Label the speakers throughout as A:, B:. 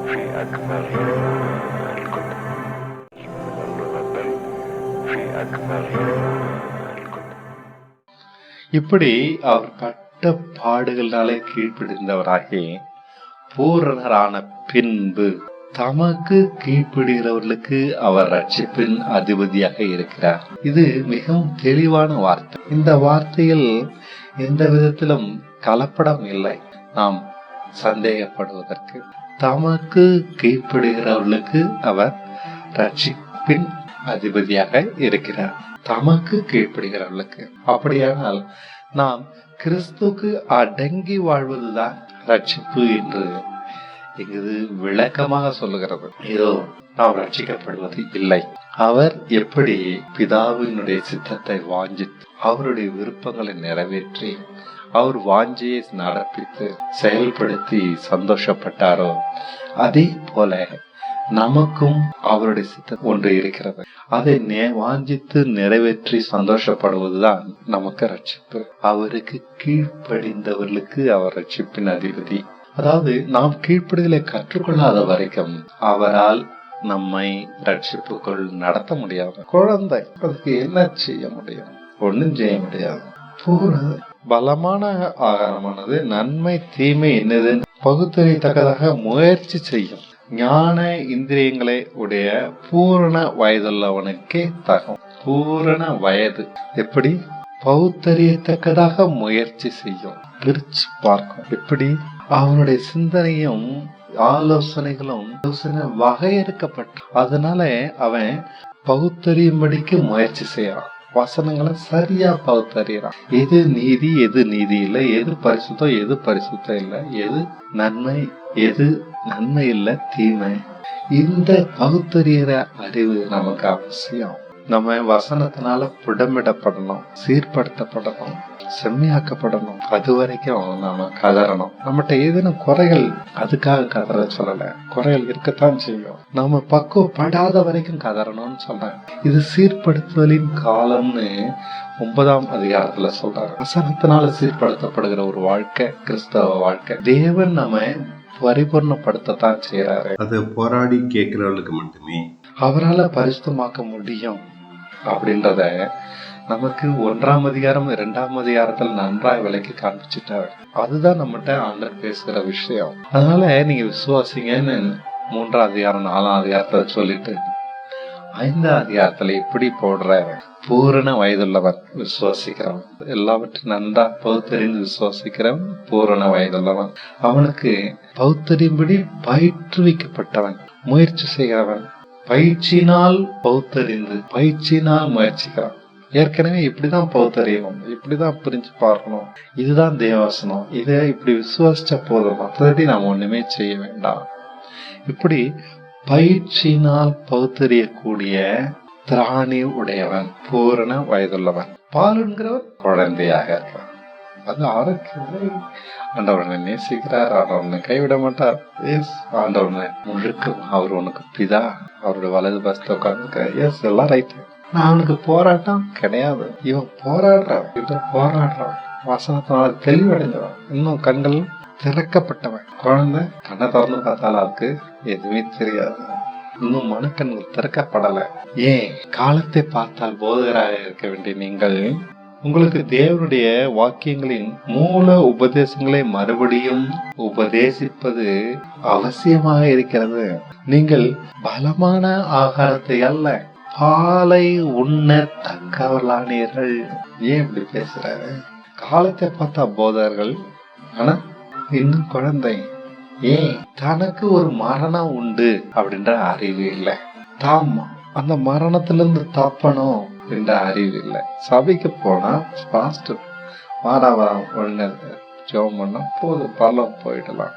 A: في أكثر الكتب في أكثر الكتب.
B: இப்படி அவர் பட்ட பாடுகளாலே கீழ்ப்படிந்தவராகி பூரணரான பின்பு தமக்கு கீழ்ப்படுகிறவர்களுக்கு அவர் ரட்சிப்பின் அதிபதியாக இருக்கிறார். இது மிகவும் தெளிவான வார்த்தை. இந்த வார்த்தையில் எந்த விதத்திலும் கலப்படம் இல்லை. நாம் சந்தேகப்படுவதற்கு தமக்கு கீழ்ப்படுகிறவர்களுக்கு அவர் ரட்சிப்பின் அதிபதியாக இருக்கிறார். தமக்கு கீழ்ப்படுகிறவர்களுக்கு. அப்படியானால் நாம் கிறிஸ்துக்கு அடங்கி வாழ்வதுதான் ரட்சிப்பு என்று இது விளக்கமாக சொல்லுகிறது. இதோ நாம் ரட்சிக்கப்படுவது இல்லை. அவர் எப்படி பிதாவினுடைய சித்தத்தை வாஞ்சித்து அவருடைய விருப்பங்களை நிறைவேற்றி அவர் வாஞ்சியை நடப்பித்து செயல்படுத்தி சந்தோஷப்பட்டாரோ அதே போல நமக்கும் அவருடைய சித்தம் ஒன்று இருக்கிறது. அதை வாஞ்சித்து நிறைவேற்றி சந்தோஷப்படுவதுதான் நமக்கு ரட்சிப்பு. அவருக்கு கீழ்ப்படிந்தவர்களுக்கு அவர் ரட்சிப்பின் அதிபதி. அதாவது நாம் கீழ்ப்படிதலை கற்றுக்கொள்ளாத வரைக்கும் அவரால் நம்மை ரட்சிப்புக்குள் நடத்த முடியாது. குழந்தை அதுக்கு என்ன செய்ய முடியும்? ஒன்னும் செய்ய முடியாது. பலமான ஆகாரமானது நன்மை தீமை என்னது பகுத்தறியத்தக்கதாக முயற்சி செய்யும். ஞான இந்திரியங்களை உடைய பூரண வயதுள்ளவனுக்கே தகும். பூரண வயது எப்படி பகுத்தறியத்தக்கதாக முயற்சி செய்யும், பிரிச்சு பார்க்கும். எப்படி அவனுடைய சிந்தனையும் ஆலோசனைகளும் வகையறுக்கப்பட்டு அதனால அவன் பகுத்தறியும்படிக்கு முயற்சி செய்யறான். வசனங்களை சரியா பகுத்தறியறான். எது நீதி எது நீதி இல்லை, எது பரிசுத்தம் எது பரிசுத்தம் இல்லை, எது நன்மை எது நன்மை இல்லை, தீமை. இந்த பகுத்தறிகிற அறிவு நமக்கு அவசியம். நம்ம வசனத்தினால புடமிடப்படணும், சீர்படுத்தப்படணும், செம்மையாக்கப்படணும். அது வரைக்கும் நாம கதறணும். நம்மகிட்ட ஏதேனும் குறைகள், அதுக்காக கதற சொல்லல, குறைகள் இருக்கத்தான் செய்யும். நம்ம பக்குவப்படாத வரைக்கும் கதறணும்னு சொல்றேன். இது சீர்படுத்துதலின் காலம்னு 9ஆம் அதிகாரத்துல சொல்றாங்க. வசனத்தினால சீர்படுத்தப்படுகிற ஒரு வாழ்க்கை கிறிஸ்தவ வாழ்க்கை. தேவன் நம்ம பரிபூர்ணப்படுத்தத்தான் செய்யறாரு.
C: அது போராடி கேட்கிறவர்களுக்கு மட்டுமே
B: அவரால் பரிசுத்தமாக்க முடியும் அப்படின்றத நமக்கு 1ஆம் அதிகாரம் 2ஆம் அதிகாரத்துல நன்றாய் விலைக்கு காண்பிச்சுட்டாரு. அதுதான் நம்மகிட்ட ஆண்டவர் பேசுகிற விஷயம். அதனால நீங்க விசுவாசிங்கன்னு 3ஆம் அதிகாரம் 4ஆம் அதிகாரத்துல சொல்லிட்டு 5ஆம் அதிகாரத்துல எப்படி போடுறாரு? பூரண வயதுள்ளவன் விசுவாசிக்கிறவன், எல்லாவற்றையும் நன்றா பகுத்தறிந்து விசுவாசிக்கிறவன் பூரண வயதுள்ளவன். அவனுக்கு பகுத்தறியும்படி பயிற்றுவிக்கப்பட்டவன், முயற்சி செய்கிறவன், பயிற்சியினால் பகுத்தறிந்து பயிற்சியினால் முயற்சிக்கிறான். ஏற்கனவே இப்படிதான் பகுத்தறியணும், இப்படிதான் புரிஞ்சு பார்க்கணும், இதுதான் தேவவசனம், இதை இப்படி விசுவாசிச்ச போதும், மற்றபடி நாம் ஒண்ணுமே செய்ய வேண்டாம். இப்படி பயிற்சியினால் பகுத்தறியக்கூடிய திராணி உடையவன் பூரண வயதுள்ளவன். பாலுங்கிறவன் குழந்தையாக இருக்கான். அது ஆரோக்கியம். ஆண்டவனை நேசிக்கிறார், ஆண்டவனை கைவிட மாட்டார். எஸ், ஆண்டவனை முழுக்க அவர் உனக்கு பிதா, அவருடைய வலது பஸ்ல உட்கார்ந்து. எஸ், எல்லாம் ரைட்டு. நான் அவனுக்கு போராட்டம் கிடையாது. இவன் போராடுறான். வசனத்தினால தெளிவடைந்தவன், இன்னும் கண்கள் திறக்கப்பட்டவன். குழந்தை கண்ணை திறந்து பார்த்தாலும் அதுக்கு எதுவுமே தெரியாது. இன்னும் மனக்கண்கள் திறக்கப்படல. ஏன்? காலத்தை பார்த்தால் போதகராக இருக்க வேண்டிய நீங்கள் உங்களுக்கு தேவனுடைய வாக்கியங்களின் மூல உபதேசங்களை மறுபடியும் உபதேசிப்பது அவசியமாக இருக்கிறது. நீங்கள் பலமான ஆகாரத்தை அல்ல, பாலை உண்ண தக்கவர்களானீர்கள். ஏன் இப்படி பேசுறாரு? காலத்தை பார்த்தா போதகர்கள், ஆனா இன்னும் குழந்தை. ஏன்? தனக்கு ஒரு மரணம் உண்டு அப்படின்ற அறிவு இல்லை. தாம் அந்த மரணத்திலிருந்து தப்பணும் என்ற அறிவு இல்லை. சபைக்கு போனா பாஸ்டர் வாராவா ஒண்ணு ஜெபம் பண்ணா போதும், பள்ளம் போயிடலாம்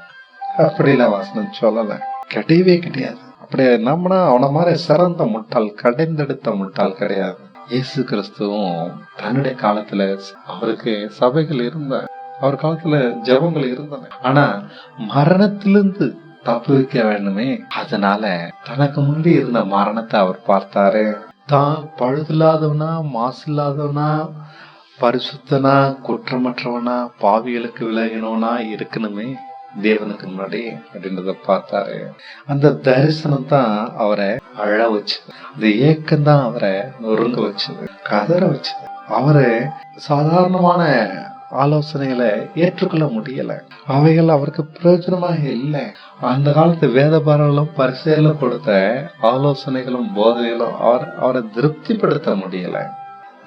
B: அப்படிலாம் வசனம் சொல்லல, கிடையவே கிடையாது. அப்படி நம்மனா அவன மாதிரி சிறந்த முட்டாள், கடைந்தெடுத்த முட்டாள் கிடையாது. இயேசு கிறிஸ்துவும் தன்னுடைய காலத்துல அவருக்கு சபைகள் இருந்த, அவர் காலத்துல ஜெபங்கள் இருந்தன. ஆனா மரணத்திலிருந்து தப்பு வைக்க வேண்டுமே, அதனால தனக்கு முன்னாடி இருந்த மரணத்தை அவர் பார்த்தாரு. தான் பழுதில்லாதவனா, மாசு இல்லாதவனா, பரிசுத்தனா, குற்றமற்றவனா, பாவிகளுக்கு விலகினவனா இருக்கணுமே. தேவனுக்கு முன்னாடி அப்படின்றத பார்த்தாரு. அந்த தரிசனம் தான் அவரை அழ வச்சது. அந்த ஏக்கம் தான் அவரை நொறுங்க வச்சது, கதற வச்சது. அவரு சாதாரணமான ஆலோசனைகளை ஏற்றுக்கொள்ள முடியல. அவைகள் அவருக்கு பிரயோஜனமாக இல்லை. அந்த காலத்து வேதபாரர்களும் பரிசேலும் கொடுத்த ஆலோசனைகளும் போதைகளும் அவரை திருப்திப்படுத்த முடியல.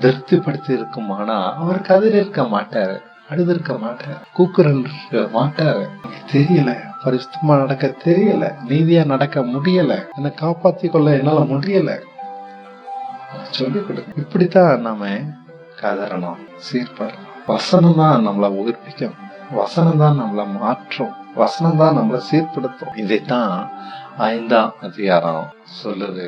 B: திருப்திப்படுத்தி இருக்குமானா அவர் கதிர் இருக்க மாட்டாரு, அழுதிருக்க மாட்டாரு, கூக்குரல் மாட்டாரு. தெரியல, பரிசுத்தமா நடக்க தெரியல, நீதியா நடக்க முடியல, என்னை காப்பாத்தி கொள்ள என்னால முடியல சொல்லி கொடுக்க. இப்படித்தான் நாம கதறணும், சீர்படணும். வசனம் தான் நம்மளை உயிர்ப்பிக்கும், வசனம் தான் நம்மளை மாற்றும், வசனம் தான் நம்மளை சீர்படுத்தும். இதைத்தான் 5ஆம் அதிகாரம் சொல்லுது.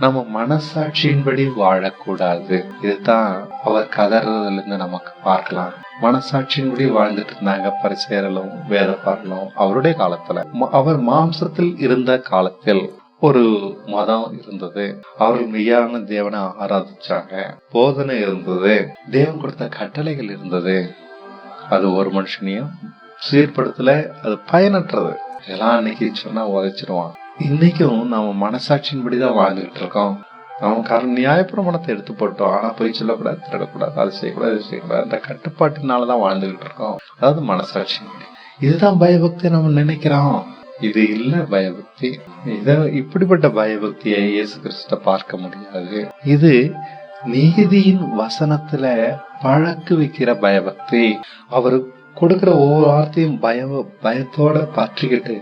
B: நம்ம மனசாட்சியின்படி வாழக்கூடாது. இதுதான் அவர் கதறதுல இருந்து நமக்கு பார்க்கலாம். மனசாட்சியின்படி வாழ்ந்துட்டு இருந்தாங்க பரிசேயர்களும் வேதபாரர்களும் அவருடைய காலத்துல. அவர் மாம்சத்தில் இருந்த காலத்தில் ஒரு மதம் இருந்தது. அவர்கள் மெய்யான தேவனை ஆராதிச்சாங்க. போதனை இருந்தது, தேவன் கொடுத்த கட்டளைகள் இருந்தது. அது ஒரு மனுஷனையும் சீர்படுத்தல, அது பயனற்றது. இதெல்லாம் அன்னைக்கு சொன்னா உதைச்சிருவான். இன்னைக்கும் நம்ம மனசாட்சியின்படிதான் வாழ்ந்துகிட்டு இருக்கோம். நம்ம நியாயப்பிரமாணத்தை எடுத்து போட்டோம். ஆனா போய் சொல்லக்கூடாது, திருடக்கூடாது, அது செய்யக்கூடாது, இது செய்யக்கூடாது, இந்த கட்டுப்பாட்டினாலதான் வாழ்ந்துகிட்டு இருக்கோம். அதாவது மனசாட்சியின்படி. இதுதான் பயபக்தி நம்ம நினைக்கிறோம். இது இல்ல பயபக்தி. இப்படிப்பட்ட பயபக்தியை இயேசு கிறிஸ்துவ பார்க்க முடியாது. இது நீதியின் வசனத்துல பழக்கு வைக்கிற பயபக்தி. அவரு கொடுக்கிற ஒவ்வொரு வார்த்தையும் பயத்தோட பற்றிக்கிட்டு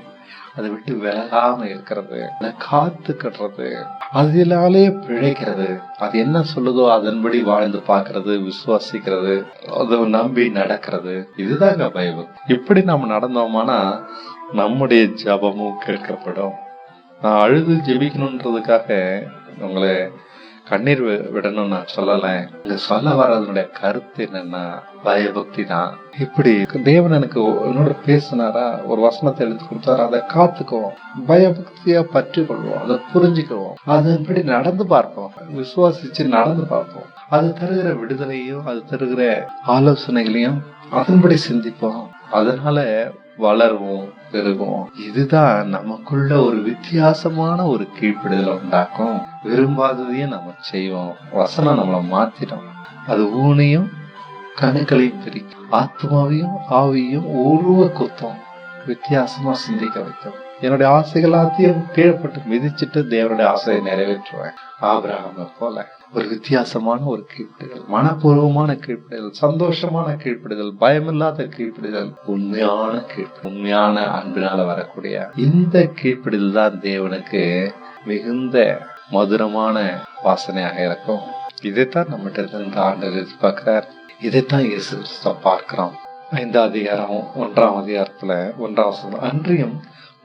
B: அதை விட்டு விலகாம இருக்கிறது, காத்து கட்டுறது, அதனாலே பிழைக்கிறது. அது என்ன சொல்லுதோ அதன்படி வாழ்ந்து பாக்குறது, விசுவாசிக்கிறது, அதை நம்பி நடக்கிறது. இதுதாங்க பயபக்தி. இப்படி நாம நடந்தோமானா நம்முடைய ஜபமும் கேட்கப்படும். நான் அழுது ஜெபிக்கணும்ன்றதுக்காக உங்களை கண்ணீர் விடணும் நான் சொல்லல. இங்க சொல்ல வர்றதுடைய கருத்து என்னன்னா பயபக்தி தான். இப்படி தேவன் எனக்கு என்னோட பேசினாரா, ஒரு வசனத்தை எடுத்து கொடுத்தாரா, அதை காத்துக்குவோம், பயபக்தியா பற்றி கொள்வோம், அதை புரிஞ்சுக்குவோம், அதன்படி நடந்து பார்ப்போம், விசுவாசிச்சு நடந்து பார்ப்போம். அது தருகிற விடுதலையும் அது தருகிற ஆலோசனைகளையும் அதன்படி சிந்திப்போம். அதனால வளருவோம், பெருகும். இதுதான் நமக்குள்ள ஒரு வித்தியாசமான ஒரு கீழ்ப்பிடுதலை உண்டாக்கும். விரும்பாததையும் நம்ம செய்வோம். வசனம் நம்மளை மாத்திடும். அது ஊனையும் கணுக்களையும் பிரிக்கும், ஆத்மாவையும் ஆவியையும் உருவ குத்தம், வித்தியாசமா சிந்திக்க வைக்கும். என்னுடைய ஆசைகள் எல்லாத்தையும் கீழ்பட்டு மிதிச்சுட்டு தேவனுடைய ஆசையை நிறைவேற்றுவேன். ஆபிரகாமை போல ஒரு வித்தியாசமான ஒரு கீழ்ப்பிடுதல், மனப்பூர்வமான கீழ்ப்பிடுதல், சந்தோஷமான கீழ்ப்பிடுதல், பயமில்லாத கீழ்ப்பிடுதல், உண்மையான அன்பினால வரக்கூடிய இந்த கீழ்ப்பிடுதல் தான் தேவனுக்கு மிகுந்த மதுரமான வாசனையாக இருக்கும். இதைத்தான் நம்மகிட்ட இருந்து ஆண்டவர் எதிர்பார்க்கிறார். இதைத்தான் இயேசு கிறிஸ்து பார்க்கிறோம். 5ஆம் அதிகாரம் 1ஆம் அதிகாரத்துல 1ஆம் வசனம், அன்றியும்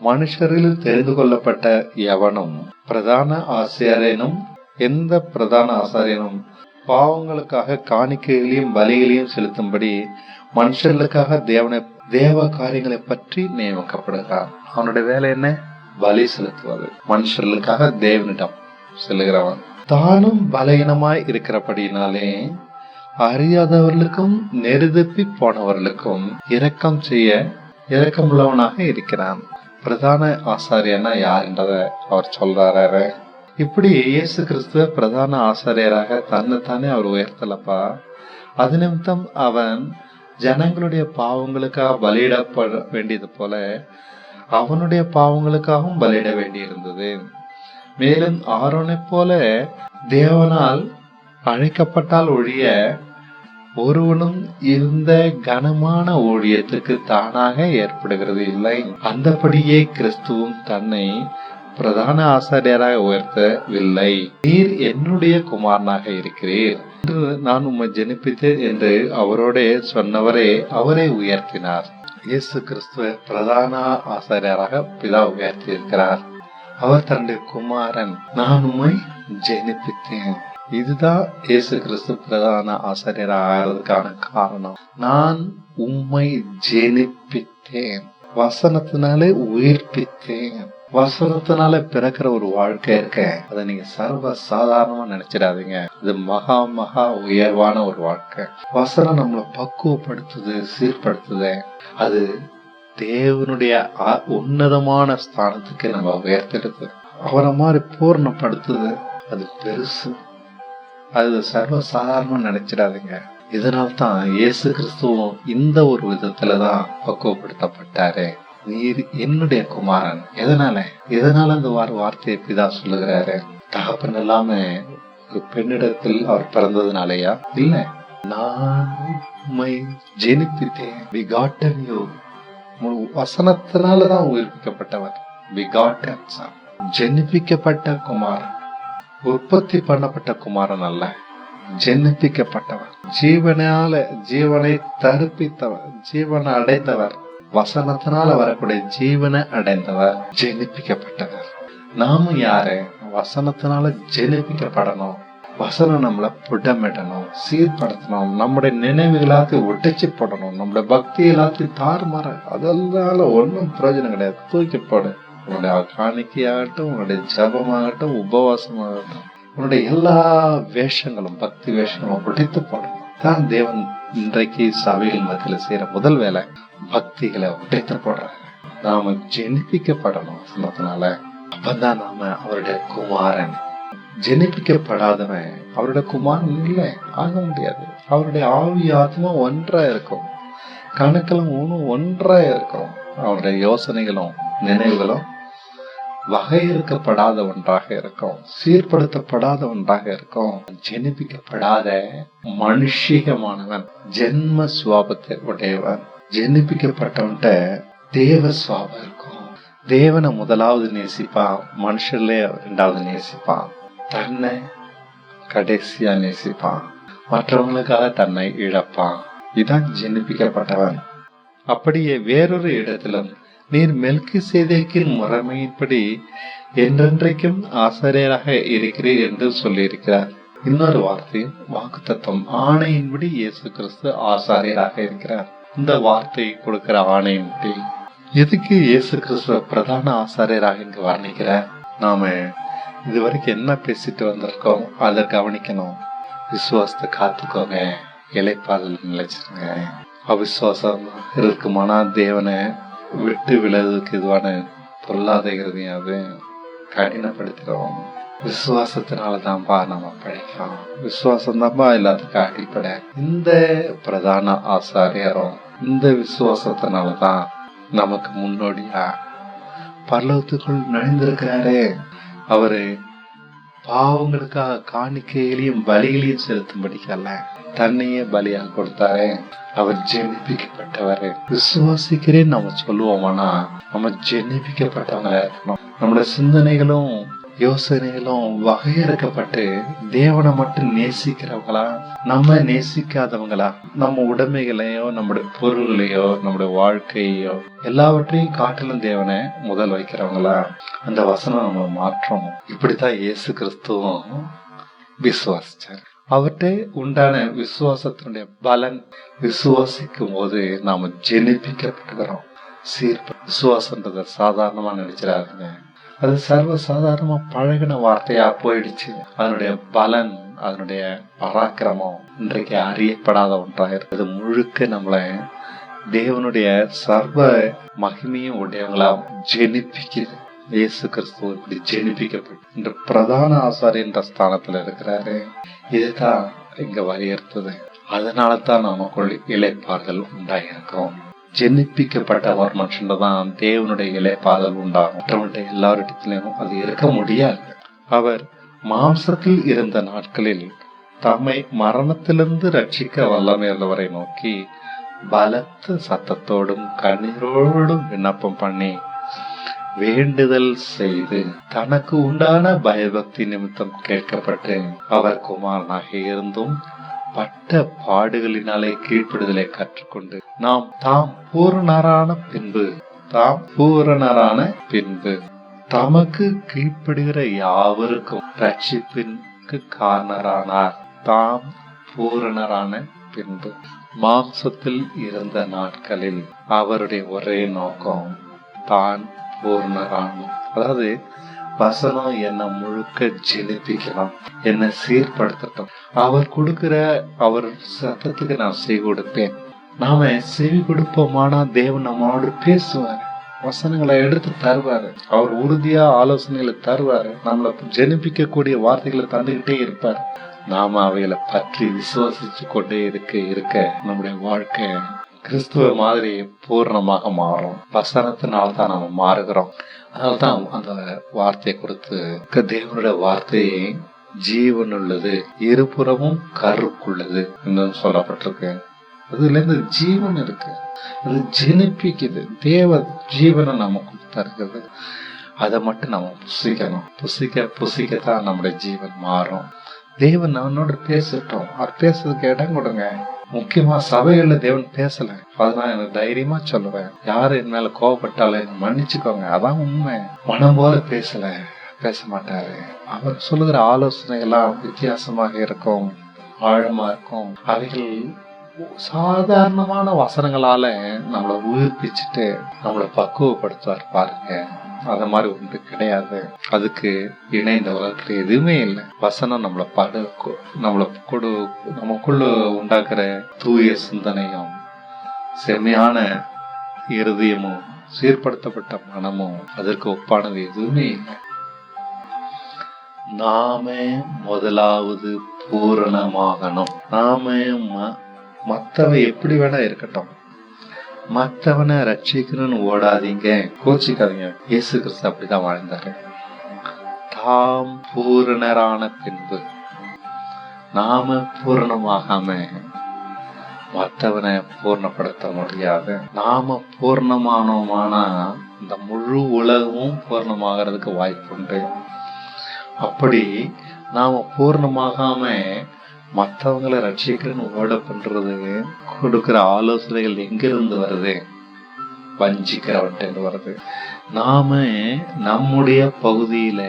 B: மனுஷரில் தெரிந்து கொள்ளப்பட்ட எவனும் பிரதான ஆசாரியனும் எந்த பிரதான ஆசாரியனும் பாவங்களுக்காக காணிக்கைகளையும் பலிகளையும் செலுத்தும்படி மனுஷர்களுக்காக தேவ காரியங்களை பற்றி நியமிக்கப்படுகிறார். அவனுடைய வேலை என்ன? பலி செலுத்துவது. மனுஷர்களுக்காக தேவனிடம் செல்லுகிறவன். தானும் பலகீனமாய் இருக்கிறபடினாலே அறியாதவர்களுக்கும் நெருதப்பி போனவர்களுக்கும் இரக்கமுள்ளவனாக இருக்கிறான். பிரதான ஆசாரியனா யார் என்றத அவர் சொல்றாரு. இப்படி இயேசு கிறிஸ்துவ பிரதான ஆசாரியராக தன்னைத்தானே அவர் உயர்த்தலப்பா. அது நிமித்தம் அவன் ஜனங்களுடைய பாவங்களுக்காக பலியிடப்பட வேண்டியது போல அவனுடைய பாவங்களுக்காகவும் பலியிட வேண்டியிருந்தது. மேலும் ஆரோனை போல தேவனால் அழைக்கப்பட்டால் ஒழிய ஒருவனும் இந்த கனமான ஊழியத்துக்கு தானாக ஏற்படுகிறது இல்லை. அந்தபடியே கிறிஸ்துவும் தன்னை பிரதான ஆசாரியராக உயர்த்தவில்லை. நீர் என்னுடைய குமாரனாக இருக்கிறீர் என்று நான் உம்மை ஜெனிப்பித்தேன் என்று அவரோட சொன்னவரே அவரை உயர்த்தினார். இயேசு கிறிஸ்துவ பிரதான ஆசாரியராக பிதா உயர்த்தி இருக்கிறார். அவர் தன்னுடைய குமாரன், நான் உம்மை ஜெனிப்பித்தேன். இதுதான் இயேசு கிறிஸ்து பிரதான ஆசாரியராக ஆகிறதுக்கான காரணம். நான் உம்மை ஜெனிப்பித்தேன், வசனத்தினாலே உயிர்ப்பித்தேன். வசனத்தினால பிறக்கிற ஒரு வாழ்க்கை இருக்க, அதை நீங்க சர்வ சாதாரணமா நினைச்சிடாதீங்க. இது மகா மகா உயர்வான ஒரு வாழ்க்கை. வசனம் நம்மளை பக்குவப்படுத்துது, சீர்படுத்துது. அது தேவனுடைய உன்னதமான ஸ்தானத்துக்கு நம்ம உயர்த்தெடுத்து அவரை மாதிரி பூர்ணப்படுத்துது. அது பெருசு, அது சர்வசாதாரணம் நினைச்சிடாதீங்க. இதனால்தான் இயேசு கிறிஸ்துவும் இந்த ஒரு விதத்துலதான் பக்குவப்படுத்தப்பட்டாரு. நீர் என்னுடைய குமாரன். எதனால அந்த வார்த்தையை பிதா சொல்லுகிறாரு? தகப்பன் இல்லாம ஒரு பெண்ணிடத்தில் அவர் பிறந்ததுனாலயா? இல்ல, நான் உம்மை ஜெனிப்பித்தேன். begotten you. வசனத்தினாலதான் உயிர்ப்பிக்கப்பட்டவர். begotten son. ஜெனிப்பிக்கப்பட்ட குமாரன், உற்பத்தி பண்ணப்பட்ட குமாரன் அல்ல, ஜெனிப்பிக்கப்பட்டவர். ஜீவனை தருப்பித்தவர், ஜீவனை அடைந்தவர், வசனத்தினால வரக்கூடிய ஜீவனை அடைந்தவர், ஜெனிப்பிக்கப்பட்டவர். நாம யாரு? வசனத்தினால ஜெனிப்பிக்கப்படணும். வசனம் நம்மளை புடமிடணும், சீர்படுத்தணும், நம்முடைய நினைவுகளாத்தையும் ஒட்டிச்சு போடணும், நம்முடைய பக்தி எல்லாத்தையும் தாறுமாற. அதனால ஒன்றும் பிரயோஜனம் கிடையாது. தூக்கி போடு. உன்னுடைய காணிக்கையாகட்டும், உன்னுடைய ஜபமாகட்டும், உபவாசமாகட்டும், உன்னுடைய எல்லா வேஷங்களும், பக்தி வேஷங்களும் ஒட்டித்து போடணும். தான் தேவன் இன்றைக்கு சபைகள் மத்தியில செய்யற முதல் வேலை, பக்திகளை ஒட்டித்து போடுறாங்க. நாம ஜெனிப்பிக்கப்படணும் வசனத்தினால. அப்பதான் நாம அவருடைய குமாரன். ஜெனிப்பிக்கப்படாதவன் அவருடைய குமாரன் இல்லை, ஆக முடியாது. அவருடைய ஆவி ஆத்மா ஒன்றா இருக்கும், கணக்கெல்லாம் ஒன்றா இருக்கும். அவருடைய யோசனைகளும் நினைவுகளும் வகையிருக்கப்படாத ஒன்றாக இருக்கும், சீர்படுத்தப்படாத ஒன்றாக இருக்கும். ஜெனிப்பிக்கப்படாத மனுஷிகமானவன், ஜென்ம சுவாபத்தை உடையவன். ஜெனிப்பிக்கப்பட்டவன்ட்ட தேவ சுவாபம் இருக்கும். தேவனை முதலாவது நேசிப்பான், மனுஷர்ல இரண்டாவது நேசிப்பான், தன்னை கடைசியா நேசிப்பான், மற்றவங்களுக்காக தன்னை இழப்பான். இதான் ஜெனிப்பிக்கப்பட்டவன். அப்படியே வேறொரு இடத்திலும் நீர் மெல்கிசேதேக்கின் முறைமையின்படி என்றென்றைக்கும் ஆசாரியராக இருக்கிறீர் என்று சொல்லியிருக்கிறார். இன்னொரு வார்த்தை வாக்குத்தத்தம், ஆணையின்படி இயேசு கிறிஸ்து ஆசாரியராக இருக்கிறார். இந்த வார்த்தை கொடுக்கிற ஆணையின்படி எதுக்கு இயேசு கிறிஸ்துவ பிரதான ஆசாரியராக இங்கு வர்ணிக்கிறார்? நாம இதுவரைக்கும் என்ன பேசிட்டு வந்திருக்கோம் அதை கவனிக்கணும். விசுவாசத்தை காத்துக்கோங்க, இளைப்பாறல் நிலைச்சிருங்க. அவிசுவாசம் இருக்குமானா தேவனை விட்டு விலகுக்கு இதுவான பொல்லாத இருதையாவது கடினப்படுத்திடும். விசுவாசத்தினாலதான்பா நம்ம படிக்கிறோம். விசுவாசம் தான்பா எல்லாத்துக்கும் அடிப்படை. இந்த பிரதான ஆசாரியரும் இந்த விசுவாசத்தினாலதான் நமக்கு முன்னோடியா பரலோகத்துக்குள் நுழைந்திருக்கிறாரே. அவரு பாவங்களுக்காக காணிக்கைகளையும் பலிகளையும் செலுத்தும்படிக்கல்ல, தன்னையே பலியாக கொடுத்தாரே. அவர் ஜெனிப்பிக்கப்பட்டவரு. விசுவாசிக்கிறேன்னு நம்ம சொல்லுவோம்னா நம்ம ஜெனிப்பிக்கப்பட்டவங்களா இருக்கணும். நம்மளோட சிந்தனைகளும் யோசனைகளும் வகையறுக்கப்பட்டு தேவனை மட்டும் நேசிக்கிறவங்களா, நம்ம நேசிக்காதவங்களா, நம்ம உடைமைகளையோ நம்முடைய பொருள்களையோ நம்முடைய வாழ்க்கையோ எல்லாவற்றையும் காட்டிலும் தேவனை முதல் வைக்கிறவங்களா, அந்த வசனம் நம்ம மாற்றணும். இப்படித்தான் இயேசு கிறிஸ்துவும் விசுவாசிச்சார். அவர்கிட்ட உண்டான விசுவாசத்தினுடைய பலன், விசுவாசிக்கும் போது நாம ஜெனிப்பிக்கப்பட்டுக்கிறோம். விசுவாசன்றத சாதாரணமா நினைச்சிடாதுங்க. அது சர்வ சாதாரணமா பழகின வார்த்தையா போயிடுச்சு. அதனுடைய பலன், அதனுடைய பராக்கிரமம் இன்றைக்கு அறியப்படாத ஒன்றாக இருக்குது. முழுக்க நம்மள தேவனுடைய சர்வ மகிமையும் உடையவங்களா ஜெனிப்பிக்குது. இயேசு கிறிஸ்துவ இப்படி ஜெனிப்பிக்கப்பட்டு இன்று பிரதான ஆசாரி என்ற ஸ்தானத்துல இருக்கிறாரு. இதுதான் இங்க வலியுறுத்துது. அதனாலதான் நமக்குள் இளைப்பாறுதல் உண்டாயிருக்கிறோம். ஜெனிப்பிக்கப்பட்ட ஒரு மனுஷன்தான் தேவனுடைய இளைப்பாறுதல் உண்டாகும். மற்றவன்கிட்ட எல்லாரிடத்திலும் அது இருக்க முடியாது. அவர் மாம்சத்தில் இருந்த நாட்களில் தம்மை மரணத்திலிருந்து ரட்சிக்க வல்லமையுள்ளவரை நோக்கி பலத்த சத்தத்தோடும் கண்ணீரோடும் விண்ணப்பம் பண்ணி வேண்டுதல் செய்து தனக்கு உண்டான பயபக்தி நிமித்தம் கேட்கப்பட்டு அவர் குமாரனாக இருந்தும் பட்ட பாடுகளினாலே கீழ்ப்படுதலை கற்றுக்கொண்டு தாம் பூரணரான பின்பு தமக்கு கீழ்ப்படுகிற யாவருக்கும் ரட்சிப்பிற்கு காரணரானார். தாம் பூரணரான பின்பு மாம்சத்தில் இருந்த நாட்களில் அவருடைய ஒரே நோக்கம் தான் பூர்ணரான. அதாவது வசனம் என்ன முழுக்க ஜெனிப்பிக்கலாம், என்ன சீர்படுத்தட்டும். அவர் கொடுக்கிற அவர் சத்தத்துக்கு நான் செவி கொடுப்பேன். நாம செவி கொடுப்போமானா தேவன் நம்மோடு பேசுவார், வசனங்களை எடுத்து தருவாரு, அவர் உறுதியா ஆலோசனைகளை தருவாரு, நம்மளை ஜெனிப்பிக்க கூடிய வார்த்தைகளை தந்துகிட்டே இருப்பார். நாம அவைகளை பற்றி விசுவாசிச்சு கொண்டே இருக்க நம்முடைய வாழ்க்கை கிறிஸ்துவ மாதிரி பூர்ணமாக மாறும். வசனத்தினால்தான் நாம மாறுகிறோம். அதனால்தான் அந்த வார்த்தையை கொடுத்து, தேவனுடைய வார்த்தையை ஜீவன் உள்ளது, இருபுறமும் கருக்குள்ளது என்று சொல்லப்பட்டிருக்கு. அதுல இருந்து ஜீவன் இருக்கு, அது ஜெனிப்பிக்குது. தேவ ஜீவனை நமக்கு தருகிறது. அதை மட்டும் நம்ம புசிக்கணும். புசிக்கத்தான் நம்முடைய ஜீவன் மாறும். தேவன் அவனோட பேசட்டும், அவர் பேசுறதுக்கு இடம் கொடுங்க. முக்கியமா சபைகள்ல தேவன் பேசல, அதான் எனக்கு தைரியமா சொல்லுவேன். யாரு என் மேல கோவப்பட்டாலும் மன்னிச்சுக்கோங்க, அதான் உண்மை. மனம் போல பேச மாட்டாரு. அவர் சொல்லுகிற ஆலோசனை எல்லாம் வித்தியாசமாக இருக்கும், ஆழமா இருக்கும். அவைகள் சாதாரணமான வசனங்களால நம்மளை உயிர்ப்பிச்சுட்டு நம்மளை பக்குவப்படுத்துவார் பாருங்க. அத மாதிரி ஒன்று கிடையாது. அதுக்கு இணை இந்த உலகத்துல எதுவுமே இல்லை. வசனம் நமக்குள்ள உண்டாக்குற தூய சிந்தனையும் செம்மையான இருதயமும் சீர்படுத்தப்பட்ட மனமும் அதற்கு ஒப்பானது எதுவுமே இல்லை. நாம முதலாவது பூரணமாகணும். நாம மத்தவ எப்படி வேணா இருக்கட்டும், மத்தவனை ரட்சிக்கணும்னு ஓடாதீங்க, கோச்சிக்காதீங்க. இயேசு கிறிஸ்து அப்படிதான் வாழ்ந்தாரு. தாம் பூரணரான பின்பு நாம பூரணமாகாம மற்றவனை பூர்ணப்படுத்த முடியாது. நாம பூர்ணமானோமானா இந்த முழு உலகமும் பூர்ணமாகறதுக்கு வாய்ப்புண்டு. அப்படி நாம பூர்ணமாகாம மற்றவங்களை ரட்சிக்கிறன்னு ஓட பண்றது, கொடுக்கிற ஆலோசனைகள் எங்கிருந்து வருது? வஞ்சிக்கிறவன்ட்டு வருது. நாம நம்முடைய பகுதியில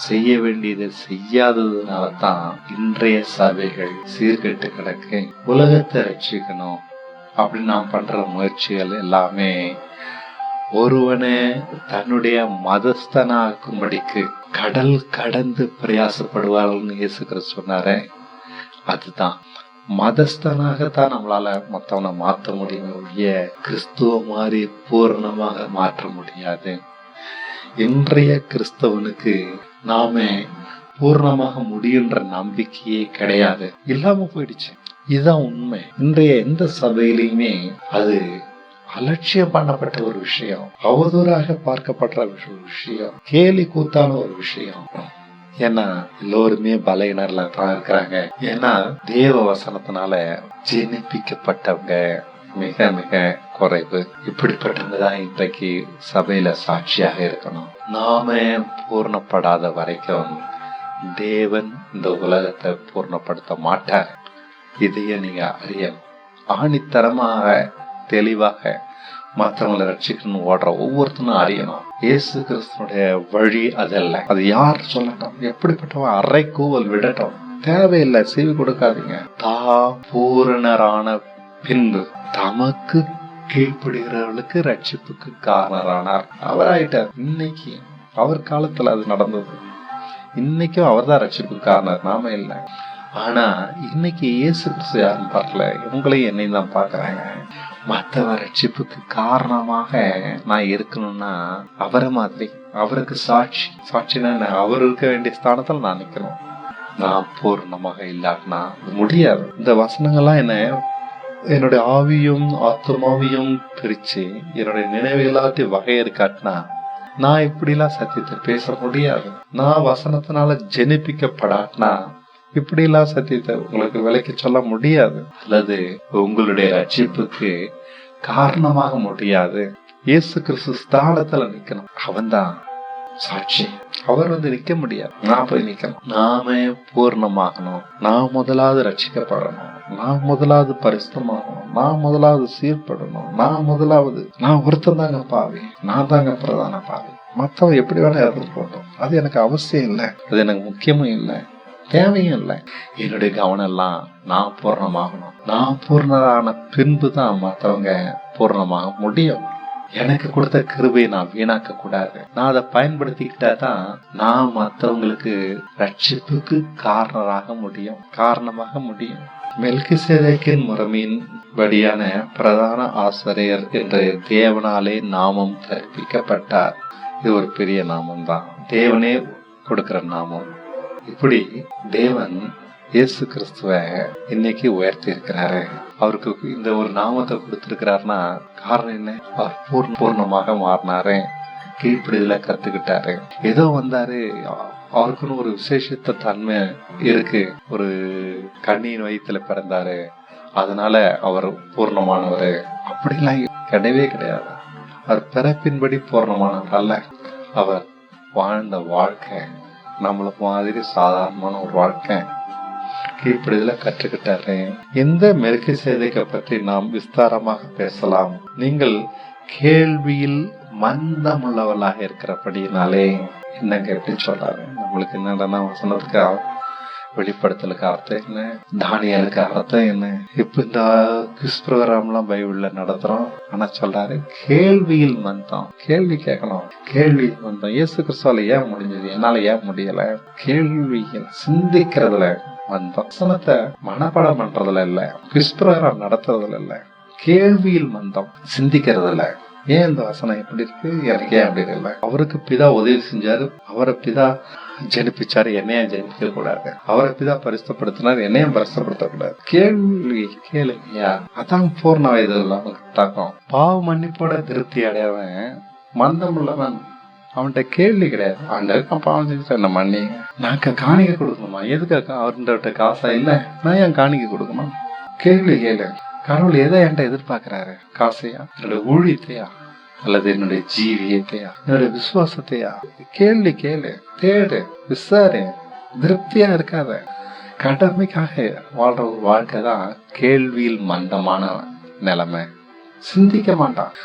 B: செய்ய வேண்டியதை செய்யாததுனாலதான் இன்றைய சபைகள் சீர்கெட்டு கிடக்கு. உலகத்தை ரட்சிக்கணும் அப்படின்னு நாம் பண்ற முயற்சிகள் எல்லாமே ஒருவனை தன்னுடைய மதஸ்தனாக்கும்படிக்கு கடல் கடந்து பிரயாசப்படுவார்கள்னு இயேசு கிறிஸ்து சொன்னாரே, அதுதான். மதஸ்தனாகத்தான் நம்மளால மத்தவனை மாற்ற முடியும், கிறிஸ்துவ மாதிரி பூர்ணமாக மாற்ற முடியாது. இன்றைய கிறிஸ்தவனுக்கு நாம பூர்ணமாக முடியுன்ற நம்பிக்கையே கிடையாது, இல்லாம போயிடுச்சு. இதுதான் உண்மை. இன்றைய எந்த சபையிலையுமே அது அலட்சியம் பண்ணப்பட்ட ஒரு விஷயம், அவதூறாக பார்க்கப்பட்ட ஒரு விஷயம், கேலி கூத்தான ஒரு விஷயம். ஏன்னா எல்லோருமே பலையினர்ல தான் இருக்கிறாங்க. ஏன்னா தேவ வசனத்தினால ஜெனிப்பிக்கப்பட்டவங்க மிக மிக குறைவு. இப்படிப்பட்டவங்கதான் இன்றைக்கு சபையில சாட்சியாக இருக்கணும். நாம பூர்ணப்படாத வரைக்கும் தேவன் இந்த உலகத்தை பூர்ணப்படுத்த மாட்டார். இதையே நீங்க அறியணும். ஆணித்தரமாக தெளிவாக மற்றவங்களை ரட்சிக்கணும் ஓடுற ஒவ்வொருத்தனும் அறியணும். இயேசு கிறிஸ்துனுடைய வழி அதல்ல. அது யார் சொல்லட்டும், எப்படிப்பட்டவன் அரை கூவல் விடட்டும், தேவையில்லை, செவி கொடுக்காதீங்க. பூரணரான பின்பு தமக்கு கீழ்ப்படுகிறவர்களுக்கு ரட்சிப்புக்கு காரணரானார். அவராயிட்டார். இன்னைக்கு அவர் காலத்துல அது நடந்தது. இன்னைக்கும் அவர் தான் ரட்சிப்புக்கு காரணர், நாம இல்லை. ஆனா இன்னைக்கு இயேசு கிறிஸ்து யாரும் பார்க்கல, இவங்களையும் என்னையும் தான் பாக்குறாங்க. மற்றவ ரட்சிப்புக்கு காரணமாக நான் இருக்கணும்னா அவரை மாதிரி, அவருக்கு சாட்சினா அவர் இருக்க வேண்டிய ஸ்தானத்துல நான் நிக்கணும். நான் பூர்ணமாக இல்லாட்டினா முடியாது. இந்த வசனங்கள்லாம் என்னுடைய ஆவியும் ஆத்மாவையும் பிரிச்சு என்னுடைய நினைவு எல்லாத்தையும் வகையறு காட்டினா நான் இப்படி எல்லாம் சத்தியத்தை பேச முடியாது. நான் வசனத்தினால ஜெனிப்பிக்கப்படாட்டினா இப்படி எல்லாம் சத்தியத்தை உங்களுக்கு விலைக்கு சொல்ல முடியாது, அல்லது உங்களுடைய ரட்சிப்புக்கு காரணமாக முடியாது. இயேசு கிறிஸ்து ஸ்தானத்துல நிக்கணும். அவன்தான் சாட்சி. அவர் நிக்க முடியாது, நான் போய் நிக்கணும். நாம பூர்ணமாகணும். நான் முதலாவது ரட்சிக்கப்படணும். நான் முதலாவது பரிசுத்தமாகணும். நான் முதலாவது சீர்படணும். நான் ஒருத்தன் தாங்க பாவி, நான் தாங்க பிரதான பாவி. மத்தவன் எப்படி வேணா இறந்து போட்டோம், அது எனக்கு அவசியம் இல்லை, அது எனக்கு முக்கியமும் இல்லை, தேவையும் இல்லை. என்னுடைய கவனம் எல்லாம் நான் பூர்ணமாகணும். நான் பூர்ணரான பின்புதான் மற்றவங்க பூர்ணமாக முடியும். எனக்கு கொடுத்த கிருபையை நான் வீணாக்க கூடாது. நான் அதை பயன்படுத்திக்கிட்டா தான் நான் மற்றவங்களுக்கு ரட்சிப்புக்கு காரணமாக முடியும். மெல்கிசேதேக்கின் முறைமையின் படியான பிரதான ஆசிரியர் என்ற தேவனாலே நாமம் கற்பிக்கப்பட்டார். இது ஒரு பெரிய நாமம் தான், தேவனே கொடுக்கிற நாமம். இப்படி தேவன் இயேசு கிறிஸ்துவ இன்னைக்கு உயர்த்தி இருக்கிறாரு. அவருக்கு இந்த ஒரு நாமத்தை கொடுத்திருக்கிறாருன்னா காரணம் என்ன? அவர் பூர்ணமாக மாறினாரு, கீழ்ப்படிதல கத்துக்கிட்டாரு. ஏதோ வந்தாரு, அவருக்குன்னு ஒரு விசேஷத்த தன்மை இருக்கு. ஒரு கண்ணியின் வயிற்றுல பிறந்தாரு, அதனால அவர் பூர்ணமானவர் அப்படிலாம் கிடையவே கிடையாது. அவர் பிறப்பின்படி பூர்ணமானவர் அல்ல. அவர் வாழ்ந்த வாழ்க்கை நம்மள மாதிரி சாதாரணமான ஒரு வாழ்க்கை, கீழ்ப்படிதல கற்றுக்கிட்டாரு. இந்த மெல்கிசேதேக்கை பற்றி நாம் விஸ்தாரமாக பேசலாம். நீங்கள் கேள்வியில் மந்தமுள்ளவளாக இருக்கிறபடினாலே என்னங்க எப்படி சொல்றாரு? நம்மளுக்கு என்னடா வசனத்துக்கு வெளிப்படுத்தலுக்கு அர்த்தம் என்ன, தானியலுக்கு அர்த்தம் என்ன? இப்ப இந்த கிறிஸ் ப்ரோக்ராம்லாம் பைபிள்ல நடத்துறோம். ஆனா சொல்றாரு கேள்வியில் மந்தம். கேள்வி கேட்கணும், கேள்வியில் மந்தம். இயேசு கிறிஸ்துவால ஏன் முடிஞ்சது, என்னால ஏன் முடியல? கேள்வியில் சிந்திக்கிறதுல மந்தம். வசனத்தை மனப்பாடம் பண்றதுல இல்ல, கிறிஸ் ப்ரோக்ராம் நடத்துறதுல இல்ல, கேள்வியில் மந்தம், சிந்திக்கிறதுல. ஏன் இந்த வசனம் எப்படி இருக்கு, எனக்கு ஏன் அப்படி இல்லை? அவருக்கு பிதா உதவி செஞ்சாரு, அவரை பிதா ஜெனிப்பிச்சாரு, என்னையும் ஜெனிப்பிக்க கூடாது. அவரை பிதா பரிசுத்தப்படுத்தினார், என்னையும் பரிசுத்தப்படுத்த கூடாது. கேள்வி கேளுங்கயா, அதான் பூர்ண வயது தாக்கம். பாவ மன்னிப்போட திருப்தி அடையவன் மந்தம் உள்ளவன். அவன்கிட்ட கேள்வி கிடையாது. அவன்கிட்ட பாவம் செஞ்சு என்ன மன்னி, நான் காணிக்க கொடுக்கணுமா? எதுக்காக? அவர்கிட்ட காசா இல்ல, நான் ஏன் காணிக்க கொடுக்கணும்? கேள்வி கேளு. கடவுள் எதை என்கிட்ட எதிர்பார்க்கிறாரு? காசையா, என்னோட ஊழியத்தையா, அல்லது என்னுடைய ஜீவியத்தையா, என்னுடைய விசுவாசத்தையா? கேள்வி கேளு, தேடு, விசாரி. திருப்தியா இருக்காத. கடமைக்காக வாழ்ற ஒரு வாழ்க்கை தான் கேள்வியில் மந்தமான நிலைமை. சிந்திக்க மாட்டான்.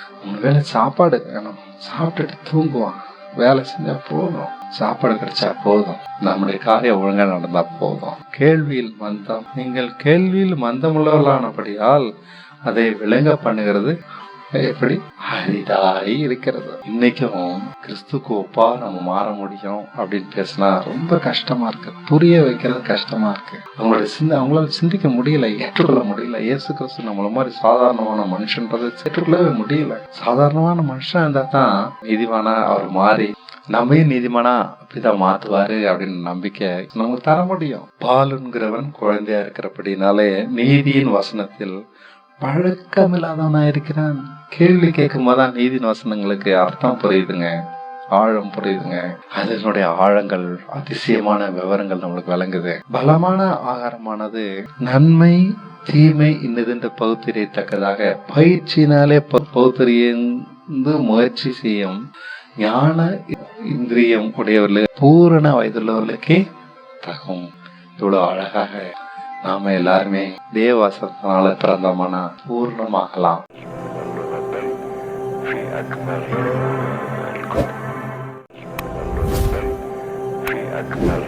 B: வேலை சாப்பாடு வேணும், சாப்பிட்டுட்டு தூங்குவான். வேலை செஞ்சா போதும், சாப்பாடு கிடைச்சா போதும், நம்முடைய காரியம் ஒழுங்கா நடந்தா போதும். கேள்வியில் மந்தம். நீங்கள் கேள்வியில் மந்தமுள்ளவர்களானபடியால் அதை விளங்க பண்ணுகிறது எப்படி அரிதாய் இருக்கிறது. இன்னைக்கும் கிறிஸ்துக்கு ஒப்பா நம்ம மாற முடியும் அப்படின்னு பேசினா ரொம்ப கஷ்டமா இருக்கு, புரிய வைக்கிறது கஷ்டமா இருக்கு. அவங்களால சிந்திக்க முடியல, ஏற்றுக்கொள்ள முடியல. இயேசு கிறிஸ்து நம்மள மாதிரி சாதாரணமான மனுஷன்றதை ஏற்றுக்கொள்ளவே முடியல. சாதாரணமான மனுஷன் இருந்தா தான் நீதிமானா அவர் மாறி நம்மையும் நீதிமானா அப்படிதான் மாத்துவாரு அப்படின்னு நம்பிக்கை நமக்கு தர முடியும். பாலுங்கிறவன் குழந்தையா இருக்கிறபடினாலே நீதியின் வசனத்தில் பழக்கமில்லாதவனா இருக்கிறான். கேள்வி கேட்கும் போதுதான் நீதியின் வசனங்களுக்கு அர்த்தம் புரியுதுங்க, ஆழம் புரியுதுங்க. அதனுடைய ஆழங்கள், அதிசயமான விவரங்கள் நம்மளுக்கு விளங்குது. பலமான ஆகாரமானது நன்மை தீமை இன்னதென்று பகுத்தறியத்தக்கதாக பயிற்சியினாலே பகுத்தறிந்து முயற்சி செய்யும் ஞான இந்திரியம் உடையவர்களுக்கு, பூரண வயதுள்ளவர்களுக்கே தகும். இவ்வளவு அழகாக நாம எல்லாருமே தேவவசனத்தினால பிறந்தோம்னா பூர்ணமாகலாம்.
A: في أكبر الكتب في أكبر